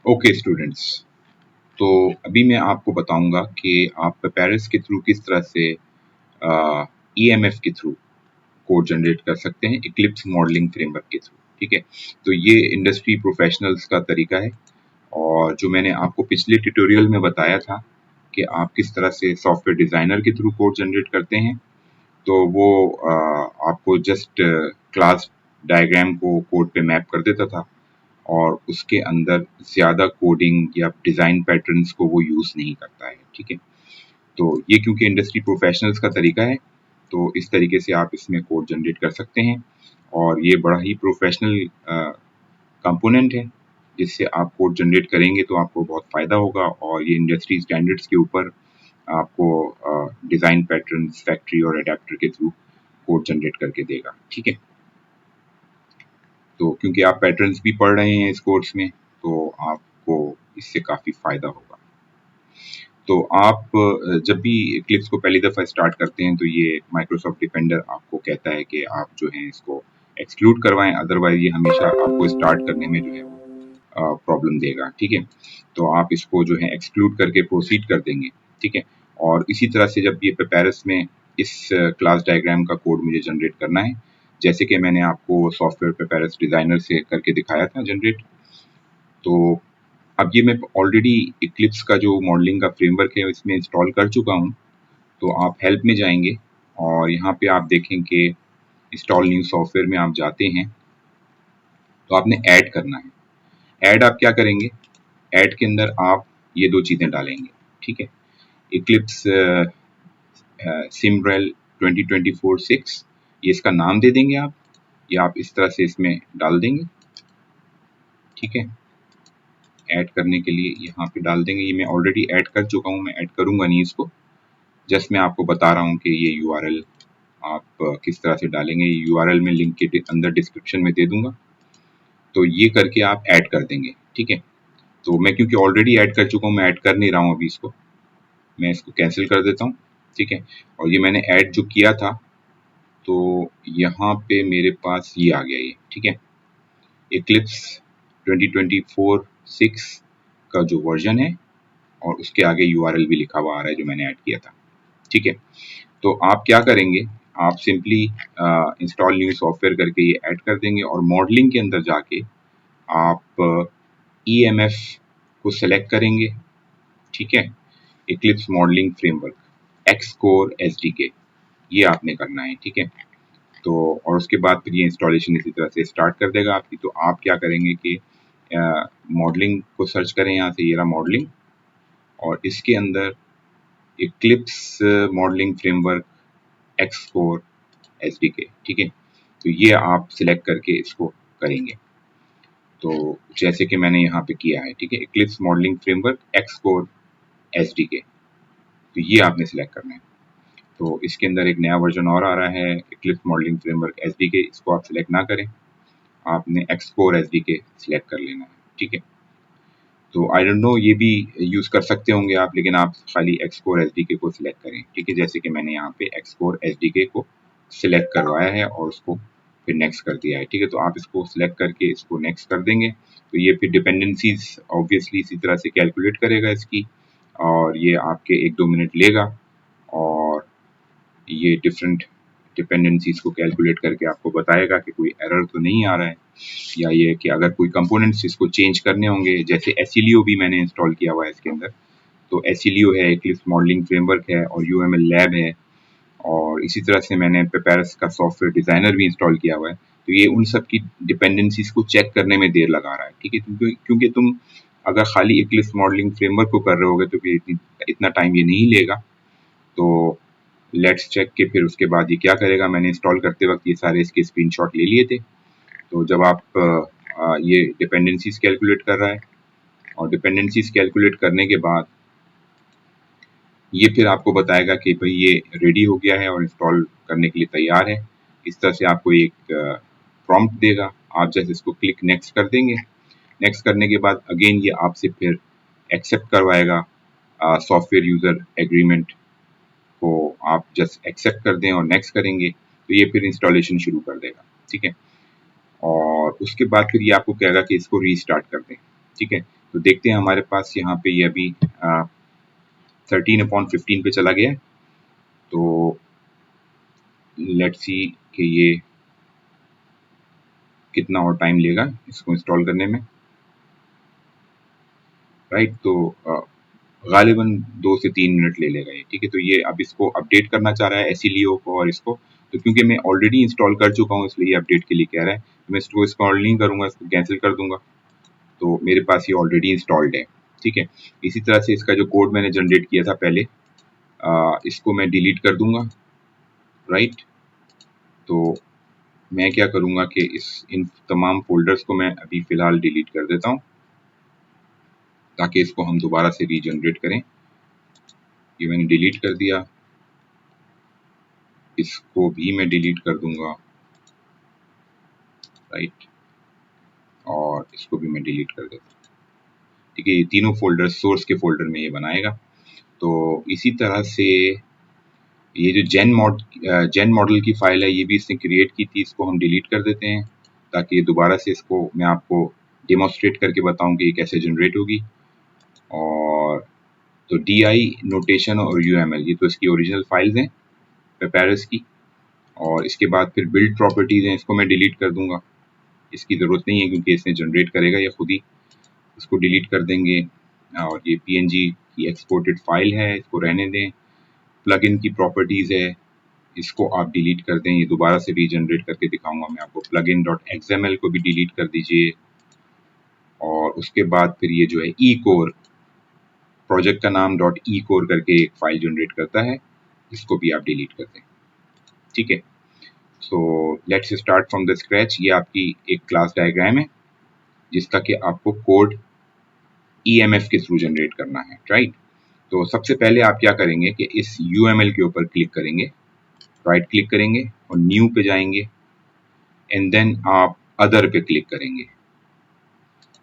Okay students, तो अभी मैं आपको बताऊंगा कि आप पेपेरस के थ्रू किस तरह से ईएमएफ के थ्रू कोड जनरेट कर सकते हैं इक्लिप्स मॉडलिंग फ्रेमवर्क के थ्रू। ठीक है, तो ये इंडस्ट्री प्रोफेशनल्स का तरीका है और जो मैंने आपको पिछले ट्यूटोरियल में बताया था कि आप किस तरह से सॉफ्टवेयर डिजाइनर के थ्रू कोड जनरेट करते हैं, तो वो आपको जस्ट क्लास डायग्राम को कोड पे मैप कर देता था और उसके अंदर ज़्यादा कोडिंग या डिज़ाइन पैटर्न्स को वो यूज़ नहीं करता है। ठीक है, तो ये क्योंकि इंडस्ट्री प्रोफेशनल्स का तरीका है, तो इस तरीके से आप इसमें कोड जनरेट कर सकते हैं और ये बड़ा ही प्रोफेशनल कंपोनेंट है, जिससे आप कोड जनरेट करेंगे तो आपको बहुत फ़ायदा होगा और ये इंडस्ट्री स्टैंडर्ड्स के ऊपर आपको डिज़ाइन पैटर्न्स, फैक्ट्री और एडेप्टर के थ्रू कोड जनरेट करके देगा। ठीक है, तो क्योंकि आप पैटर्न्स भी पढ़ रहे हैं इस कोर्स में, तो आपको इससे काफ़ी फ़ायदा होगा। तो आप जब भी क्लिप्स को पहली दफ़ा स्टार्ट करते हैं, तो ये माइक्रोसॉफ्ट डिफेंडर आपको कहता है कि आप जो है इसको एक्सक्लूड करवाएं, अदरवाइज ये हमेशा आपको स्टार्ट करने में जो है वो प्रॉब्लम देगा। ठीक है, तो आप इसको जो है एक्सक्लूड करके प्रोसीड कर देंगे। ठीक है, और इसी तरह से जब ये पेपेरस में इस क्लास डायग्राम का कोड मुझे जनरेट करना है, जैसे कि मैंने आपको सॉफ्टवेयर पेपेरस डिज़ाइनर से करके दिखाया था जनरेट, तो अब ये मैं ऑलरेडी इक्लिप्स का जो मॉडलिंग का फ्रेमवर्क है इसमें इंस्टॉल कर चुका हूँ। तो आप हेल्प में जाएंगे और यहाँ पे आप देखें कि इंस्टॉल न्यू सॉफ्टवेयर में आप जाते हैं, तो आपने ऐड करना है। ऐड आप क्या करेंगे, ऐड के अंदर आप ये दो चीज़ें डालेंगे। ठीक है, इक्लिप्स सिमरेल 2024-6, ये इसका नाम दे देंगे आप, या आप इस तरह से इसमें डाल देंगे। ठीक है, ऐड करने के लिए यहाँ पे डाल देंगे। ये मैं ऑलरेडी ऐड कर चुका हूँ, मैं ऐड करूँगा नहीं इसको, जस्ट मैं आपको बता रहा हूँ कि ये यूआरएल आप किस तरह से डालेंगे। यूआरएल में लिंक के अंदर डिस्क्रिप्शन में दे दूंगा, तो ये करके आप ऐड कर देंगे। ठीक है, तो मैं क्योंकि ऑलरेडी ऐड कर चुका हूँ, मैं ऐड कर नहीं रहा हूँ अभी इसको, मैं इसको कैंसिल कर देता हूँ। ठीक है, और ये मैंने ऐड जो किया था, तो यहाँ पे मेरे पास ये आ गया ये। ठीक है, इक्लिप्स 2024-6 का जो वर्जन है और उसके आगे यूआरएल भी लिखा हुआ आ रहा है जो मैंने ऐड किया था। ठीक है, तो आप क्या करेंगे, आप सिंपली इंस्टॉल न्यू सॉफ्टवेयर करके ये ऐड कर देंगे और मॉडलिंग के अंदर जाके आप ईएमएफ को सेलेक्ट करेंगे। ठीक है, इक्लिप्स मॉडलिंग फ्रेमवर्क एक्सकोर एसडीके, ये आपने करना है। ठीक है, तो और उसके बाद फिर ये इंस्टॉलेशन इसी तरह से स्टार्ट कर देगा आपकी। तो आप क्या करेंगे कि मॉडलिंग को सर्च करें, यहाँ से ये रहा मॉडलिंग, और इसके अंदर इक्लिप्स मॉडलिंग फ्रेमवर्क एक्सकोर एसडीके। ठीक है, तो ये आप सिलेक्ट करके इसको करेंगे, तो जैसे कि मैंने यहाँ पे किया है। ठीक है, इक्लिप्स मॉडलिंग फ्रेमवर्क एक्सकोर एसडीके, तो ये आपने सिलेक्ट करना है। तो इसके अंदर एक नया वर्जन और आ रहा है इक्लिप्स मॉडलिंग फ्रेमवर्क एसडीके, इसको आप सिलेक्ट ना करें, आपने एक्सकोर एसडीके सिलेक्ट कर लेना है। ठीक है, तो आई डोंट नो ये भी यूज कर सकते होंगे आप, लेकिन आप खाली एक्सकोर एसडीके को सिलेक्ट करें। ठीक है, जैसे कि मैंने यहाँ पे एक्सकोर एसडीके को सिलेक्ट करवाया है और उसको फिर नेक्स्ट कर दिया है। ठीक है, तो आप इसको सिलेक्ट करके इसको नेक्स्ट कर देंगे, तो ये फिर डिपेंडेंसीज ऑब्वियसली इसी तरह से कैलकुलेट करेगा इसकी, और ये आपके 1-2 मिनट लेगा और ये डिफरेंट डिपेंडेंसीज को कैलकुलेट करके आपको बताएगा कि कोई एरर तो नहीं आ रहा है, या ये कि अगर कोई कंपोनेंट्स इसको चेंज करने होंगे। जैसे एसिलियो भी मैंने इंस्टॉल किया हुआ है इसके अंदर, तो एसिलियो है, इक्लिप्स मॉडलिंग फ्रेमवर्क है और यूएमएल लैब है, और इसी तरह से मैंने पेपेरस का सॉफ्टवेयर डिजाइनर भी इंस्टॉल किया हुआ है। तो ये उन सब की डिपेंडेंसीज को चेक करने में देर लगा रहा है। ठीक है, क्योंकि तुम अगर खाली इक्लिप्स मॉडलिंग फ्रेमवर्क को कर रहे होगे तो फिर इतना टाइम ये नहीं लेगा। तो लेट्स चेक के फिर उसके बाद ये क्या करेगा। मैंने इंस्टॉल करते वक्त ये सारे इसके स्क्रीनशॉट ले लिए थे। तो जब आप ये डिपेंडेंसीज कैलकुलेट कर रहा है और डिपेंडेंसीज कैलकुलेट करने के बाद ये फिर आपको बताएगा कि भाई ये रेडी हो गया है और इंस्टॉल करने के लिए तैयार है। इस तरह से आपको एक प्रॉम्प्ट देगा, आप जैसे इसको क्लिक नेक्स्ट कर देंगे। नेक्स्ट करने के बाद अगेन ये आपसे फिर एक्सेप्ट करवाएगा सॉफ्टवेयर यूजर एग्रीमेंट को, आप जस्ट एक्सेप्ट कर दें और नेक्स्ट करेंगे तो ये फिर इंस्टॉलेशन शुरू कर देगा। ठीक है, और उसके बाद फिर ये आपको कहेगा कि इसको रीस्टार्ट कर दें। ठीक है, तो देखते हैं हमारे पास यहाँ पे ये अभी 13/15 पे चला गया है। तो लेट्स सी कि ये कितना और टाइम लेगा इसको इंस्टॉल करने में, राइट। तो गालिबन 2 से 3 मिनट ले लेगा ये, ठीक है। तो ये अब इसको अपडेट करना चाह रहा है एसिलियो को और इसको, तो क्योंकि मैं ऑलरेडी इंस्टॉल कर चुका हूँ इसलिए ये अपडेट के लिए कह रहा है। तो मैं इसको इंस्टॉल नहीं करूंगा, इसको कैंसिल कर दूंगा। तो मेरे पास ये ऑलरेडी इंस्टॉल्ड है, ठीक है। इसी तरह से इसका जो कोड मैंने जनरेट किया था पहले, इसको मैं डिलीट कर दूंगा, राइट। तो मैं क्या करूंगा कि इन तमाम फोल्डर्स को मैं अभी फिलहाल डिलीट कर देता हूँ ताकि इसको हम दोबारा से रीजनरेट करें। ये मैंने डिलीट कर दिया, इसको भी मैं डिलीट कर दूंगा, राइट। और इसको भी मैं डिलीट कर देता हूँ, ठीक है। ये तीनों फोल्डर सोर्स के फोल्डर में ये बनाएगा। तो इसी तरह से ये जो जेन मॉडल की फाइल है ये भी इसने क्रिएट की थी, इसको हम डिलीट कर देते हैं ताकि दोबारा से इसको मैं आपको डेमोस्ट्रेट करके बताऊं कि ये कैसे जनरेट होगी। और तो DI नोटेशन और UML ये तो इसकी ओरिजिनल फाइल्स हैं पेपैरस की। और इसके बाद फिर बिल्ड प्रॉपर्टीज हैं, इसको मैं डिलीट कर दूंगा, इसकी ज़रूरत नहीं है क्योंकि इसने जनरेट करेगा या खुद ही, इसको डिलीट कर देंगे। और ये PNG की एक्सपोर्टेड फाइल है, इसको रहने दें। प्लगइन की प्रॉपर्टीज है, इसको आप डिलीट कर दें, ये दोबारा से रीजनरेट करके दिखाऊंगा मैं आपको। plugin.xml को भी डिलीट कर दीजिए। और उसके बाद फिर ये जो है ecore, प्रोजेक्ट का नाम .ecore करके एक फाइल जनरेट करता है, इसको भी आप डिलीट कर दें, ठीक है। So let's start from the scratch. ये आपकी एक क्लास डायग्राम है जिसका कि आपको कोड EMF के थ्रू जनरेट करना है, राइट। तो सबसे पहले आप क्या करेंगे कि इस UML के ऊपर क्लिक करेंगे, राइट क्लिक करेंगे और न्यू पे जाएंगे एंड देन आप अदर पे क्लिक करेंगे।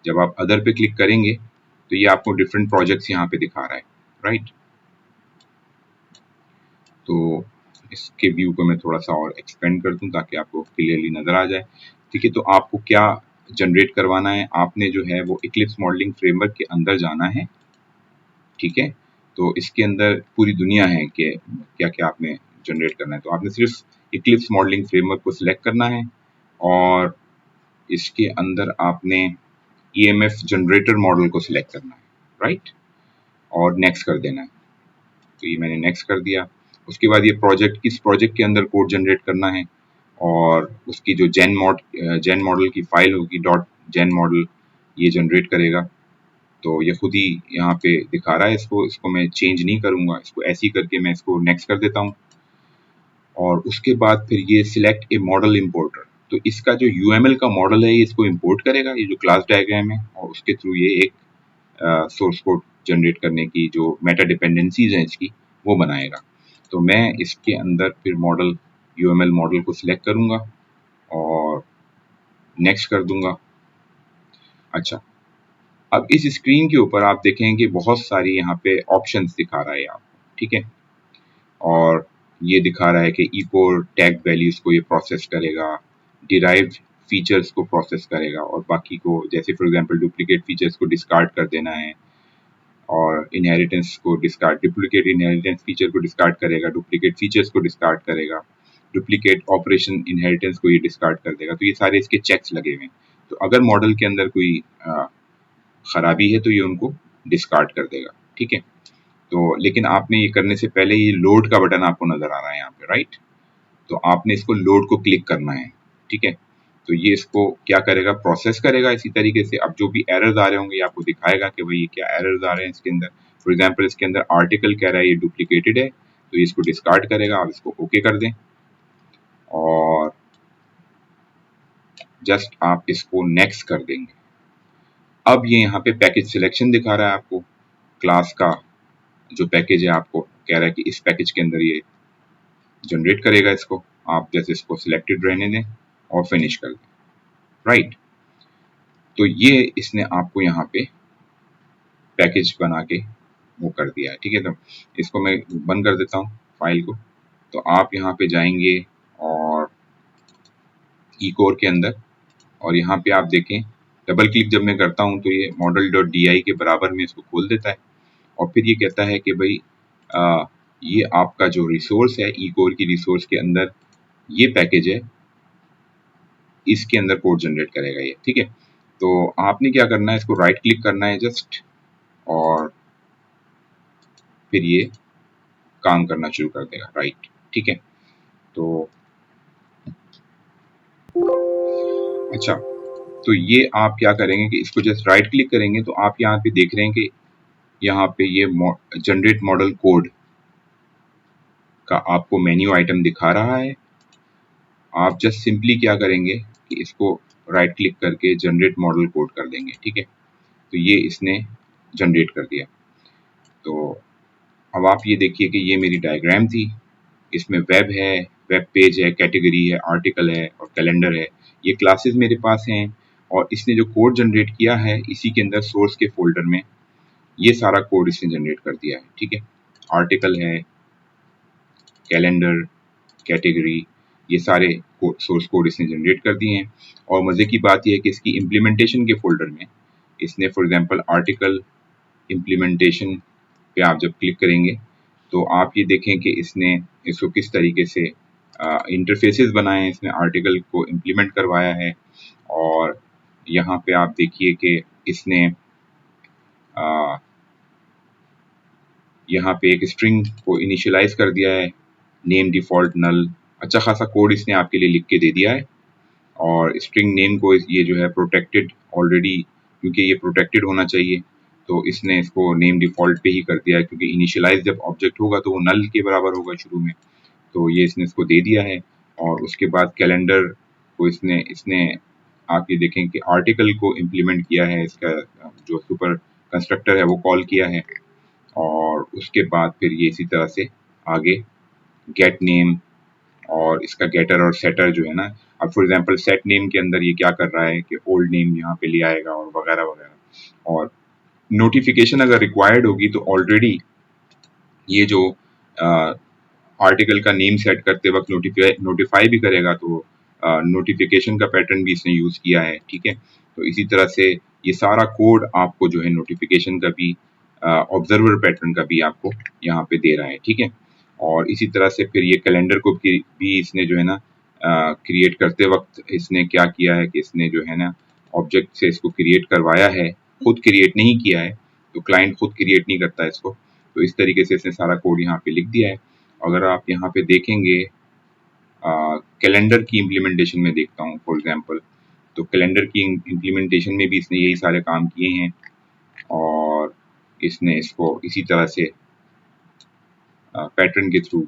जब आप अदर पे क्लिक करेंगे तो ये आपको डिफरेंट प्रोजेक्ट्स यहाँ पे दिखा रहा है, राइट। तो इसके व्यू को मैं थोड़ा सा और एक्सपेंड कर दूं ताकि आपको क्लियरली नजर आ जाए, ठीक है। तो आपको क्या जनरेट करवाना है, आपने जो है वो इक्लिप्स मॉडलिंग फ्रेमवर्क के अंदर जाना है, ठीक है। तो इसके अंदर पूरी दुनिया है कि क्या क्या आपने जनरेट करना है। तो आपने सिर्फ इक्लिप्स मॉडलिंग फ्रेमवर्क को सिलेक्ट करना है और इसके अंदर आपने EMF जनरेटर मॉडल को सिलेक्ट करना है, राइट। और नेक्स्ट कर देना है। तो ये मैंने नेक्स्ट कर दिया। उसके बाद ये प्रोजेक्ट, किस प्रोजेक्ट के अंदर कोड जनरेट करना है और उसकी जो जेन मॉडल की फाइल होगी .जेन मॉडल ये जनरेट करेगा। तो ये खुद ही यहाँ पे दिखा रहा है, इसको मैं चेंज नहीं करूंगा, इसको ऐसे ही करके मैं इसको नेक्स्ट कर देता हूँ। और उसके बाद फिर ये सिलेक्ट ए मॉडल इंपोर्टर, तो इसका जो UML का मॉडल है ये इसको इंपोर्ट करेगा, ये जो क्लास डायग्राम है, और उसके थ्रू ये एक सोर्स कोड जनरेट करने की जो मेटा डिपेंडेंसीज हैं इसकी वो बनाएगा। तो मैं इसके अंदर फिर मॉडल UML मॉडल को सिलेक्ट करूंगा और नेक्स्ट कर दूंगा। अच्छा, अब इस स्क्रीन के ऊपर आप देखेंगे बहुत सारी यहाँ पे ऑप्शंस दिखा रहा है आपको, ठीक है। और ये दिखा रहा है कि ecore टैग वैल्यूज को ये प्रोसेस करेगा, डिराइव्ड फीचर्स को प्रोसेस करेगा और बाकी को, जैसे फॉर एग्जांपल डुप्लीकेट फीचर्स को डिस्कार्ड कर देना है और इनहेरिटेंस को डिस्कार्ड, डुप्लीकेट इनहेरिटेंस फीचर को डिस्कार्ड करेगा, डुप्लीकेट फीचर्स को डिस्कार्ड करेगा, डुप्लीकेट ऑपरेशन इनहेरिटेंस को ये डिस्कार्ड कर देगा। तो ये सारे इसके चेक्स लगे हुए हैं। तो अगर मॉडल के अंदर कोई खराबी है तो ये उनको डिस्कार्ड कर देगा, ठीक है। तो लेकिन आपने ये करने से पहले ये लोड का बटन आपको नजर आ रहा है यहाँ पे, राइट। तो आपने इसको लोड को क्लिक करना है, ठीक है। तो ये इसको क्या करेगा, प्रोसेस करेगा इसी तरीके से। अब जो भी एरर्स आ रहे होंगे ये आपको दिखाएगा कि भाई ये क्या एरर्स आ रहे हैं इसके अंदर। फॉर एग्जांपल इसके अंदर आर्टिकल कह रहा है ये डुप्लीकेटेड है, तो ये इसको डिस्कार्ड करेगा। आप इसको ओके कर दें और जस्ट आप इसको नेक्स्ट कर देंगे। अब ये यहाँ पे पैकेज सिलेक्शन दिखा रहा है आपको, क्लास का जो पैकेज है आपको कह रहा है कि इस पैकेज के अंदर ये जनरेट करेगा इसको। आप जैसे इसको सिलेक्टेड रहने दें और फिनिश कर दें, राइट। तो ये इसने आपको यहाँ पे पैकेज बना के वो कर दिया है, ठीक है। तो इसको मैं बंद कर देता हूँ फाइल को। तो आप यहाँ पे जाएंगे और ecore के अंदर और यहाँ पे आप देखें डबल क्लिक जब मैं करता हूँ तो ये model.di के बराबर में इसको खोल देता है और फिर ये कहता है कि भाई ये आपका जो रिसोर्स है ई कोर की रिसोर्स के अंदर ये पैकेज है, इसके अंदर कोड जनरेट करेगा ये, ठीक है। तो आपने क्या करना है, इसको राइट क्लिक करना है जस्ट, और फिर ये काम करना शुरू कर देगा, राइट, ठीक है। तो अच्छा, तो ये आप क्या करेंगे कि इसको जस्ट राइट क्लिक करेंगे तो आप यहाँ पे देख रहे हैं कि यहाँ पे ये जनरेट मॉडल कोड का आपको मेन्यू आइटम दिखा रहा है। आप जस्ट सिंपली क्या करेंगे कि इसको राइट क्लिक करके जनरेट मॉडल कोड कर देंगे, ठीक है। तो ये इसने जनरेट कर दिया। तो अब आप ये देखिए कि ये मेरी डायग्राम थी, इसमें वेब है, वेब पेज है, कैटेगरी है, आर्टिकल है और कैलेंडर है। ये क्लासेस मेरे पास हैं और इसने जो कोड जनरेट किया है इसी के अंदर सोर्स के फोल्डर में ये सारा कोड इसने जनरेट कर दिया है, ठीक है। आर्टिकल है, कैलेंडर, कैटेगरी, ये सारे सोर्स कोड इसने जनरेट कर दिए हैं। और मजे की बात यह है कि इसकी इम्प्लीमेंटेशन के फोल्डर में इसने फॉर एग्जांपल आर्टिकल इम्प्लीमेंटेशन पे आप जब क्लिक करेंगे तो आप ये देखें कि इसने इसको किस तरीके से इंटरफेसेस बनाए हैं, इसने आर्टिकल को इम्प्लीमेंट करवाया है। और यहाँ पे आप देखिए कि इसने यहाँ पे एक स्ट्रिंग को इनिशियलाइज कर दिया है, नेम डिफॉल्ट नल। अच्छा खासा कोड इसने आपके लिए लिख के दे दिया है। और स्ट्रिंग नेम को ये जो है प्रोटेक्टेड ऑलरेडी, क्योंकि ये प्रोटेक्टेड होना चाहिए तो इसने इसको नेम डिफॉल्ट पे ही कर दिया है, क्योंकि इनिशियलाइज जब ऑब्जेक्ट होगा तो वो नल के बराबर होगा शुरू में। तो ये इसने इसको दे दिया है। और उसके बाद कैलेंडर को इसने इसने आप ये देखें कि आर्टिकल को इम्प्लीमेंट किया है, इसका जो सुपर कंस्ट्रक्टर है वो कॉल किया है। और उसके बाद फिर ये इसी तरह से आगे गेट नेम और इसका गेटर और सेटर जो है ना, अब फॉर एग्जांपल सेट नेम के अंदर ये क्या कर रहा है कि ओल्ड नेम यहाँ पे ले आएगा और वगैरह वगैरह। और नोटिफिकेशन अगर रिक्वायर्ड होगी तो ऑलरेडी ये जो आर्टिकल का नेम सेट करते वक्त नोटिफाई भी करेगा, तो नोटिफिकेशन का पैटर्न भी इसने यूज किया है, ठीक है। तो इसी तरह से ये सारा कोड आपको जो है नोटिफिकेशन का भी, ऑब्जर्वर पैटर्न का भी आपको यहाँ पे दे रहा है, ठीक है। और इसी तरह से फिर ये कैलेंडर को भी इसने जो है ना क्रिएट करते वक्त इसने क्या किया है कि इसने जो है ना ऑब्जेक्ट से इसको क्रिएट करवाया है, खुद क्रिएट नहीं किया है। तो क्लाइंट खुद क्रिएट नहीं करता है इसको। तो इस तरीके से इसने सारा कोड यहाँ पे लिख दिया है। अगर आप यहाँ पे देखेंगे कैलेंडर की इम्प्लीमेंटेशन में देखता हूँ फॉर एग्जांपल, तो कैलेंडर की इम्प्लीमेंटेशन में भी इसने यही सारे काम किए हैं। और इसने इसको इसी तरह से पैटर्न के थ्रू,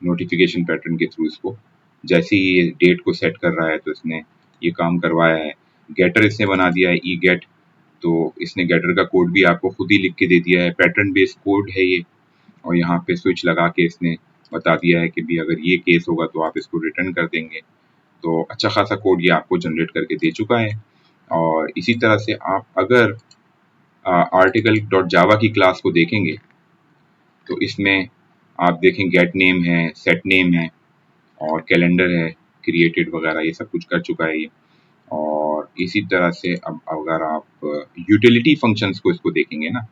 नोटिफिकेशन पैटर्न के थ्रू इसको जैसे ही ये डेट को सेट कर रहा है तो इसने ये काम करवाया है। गेटर इसने बना दिया है ई गेट, तो इसने गेटर का कोड भी आपको खुद ही लिख के दे दिया है, पैटर्न बेस्ड कोड है ये। और यहाँ पे स्विच लगा के इसने बता दिया है कि भी अगर ये केस होगा तो आप इसको रिटर्न कर देंगे। तो अच्छा खासा कोड ये आपको जनरेट करके दे चुका है। और इसी तरह से आप अगर आर्टिकल डॉट जावा की क्लास को देखेंगे तो इसमें आप देखें गेट नेम है, सेट नेम है और कैलेंडर है, क्रिएटेड वगैरह ये सब कुछ कर चुका है ये। और इसी तरह से अब अगर आप यूटिलिटी फंक्शंस को इसको देखेंगे ना,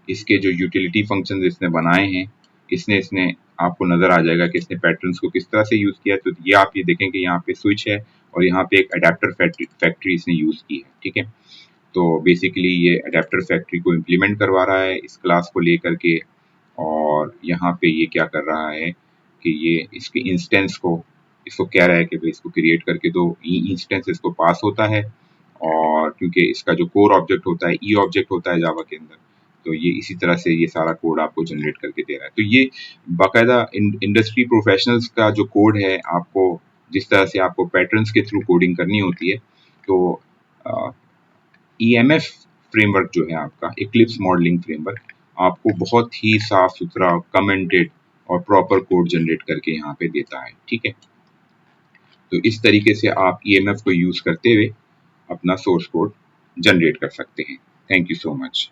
इसके जो यूटिलिटी फंक्शंस इसने बनाए हैं, इसने इसने आपको नजर आ जाएगा कि इसने पैटर्न्स को किस तरह से यूज किया है। तो ये आप ये देखें कि यहाँ पे स्विच है और यहाँ पे एक अडेप्टर फैक्ट्री इसने यूज की है, ठीक है। तो बेसिकली ये अडेप्टर फैक्ट्री को इम्प्लीमेंट करवा रहा है इस क्लास को लेकर के। और यहाँ पे ये क्या कर रहा है कि ये इसके इंस्टेंस को इसको कह रहा है कि भाई इसको क्रिएट करके दो, ई इंस्टेंस इसको पास होता है। और क्योंकि इसका जो कोर ऑब्जेक्ट होता है ई ऑब्जेक्ट होता है जावा के अंदर, तो ये इसी तरह से ये सारा कोड आपको जनरेट करके दे रहा है। तो ये बाकायदा इंडस्ट्री प्रोफेशनल्स का जो कोड है, आपको जिस तरह से आपको पैटर्न्स के थ्रू कोडिंग करनी होती है, तो EMF फ्रेमवर्क जो है आपका इक्लिप्स मॉडलिंग फ्रेमवर्क आपको बहुत ही साफ सुथरा कमेंटेड और प्रॉपर कोड जनरेट करके यहाँ पे देता है, ठीक है। तो इस तरीके से आप EMF को यूज करते हुए अपना सोर्स कोड जनरेट कर सकते हैं। Thank you so much.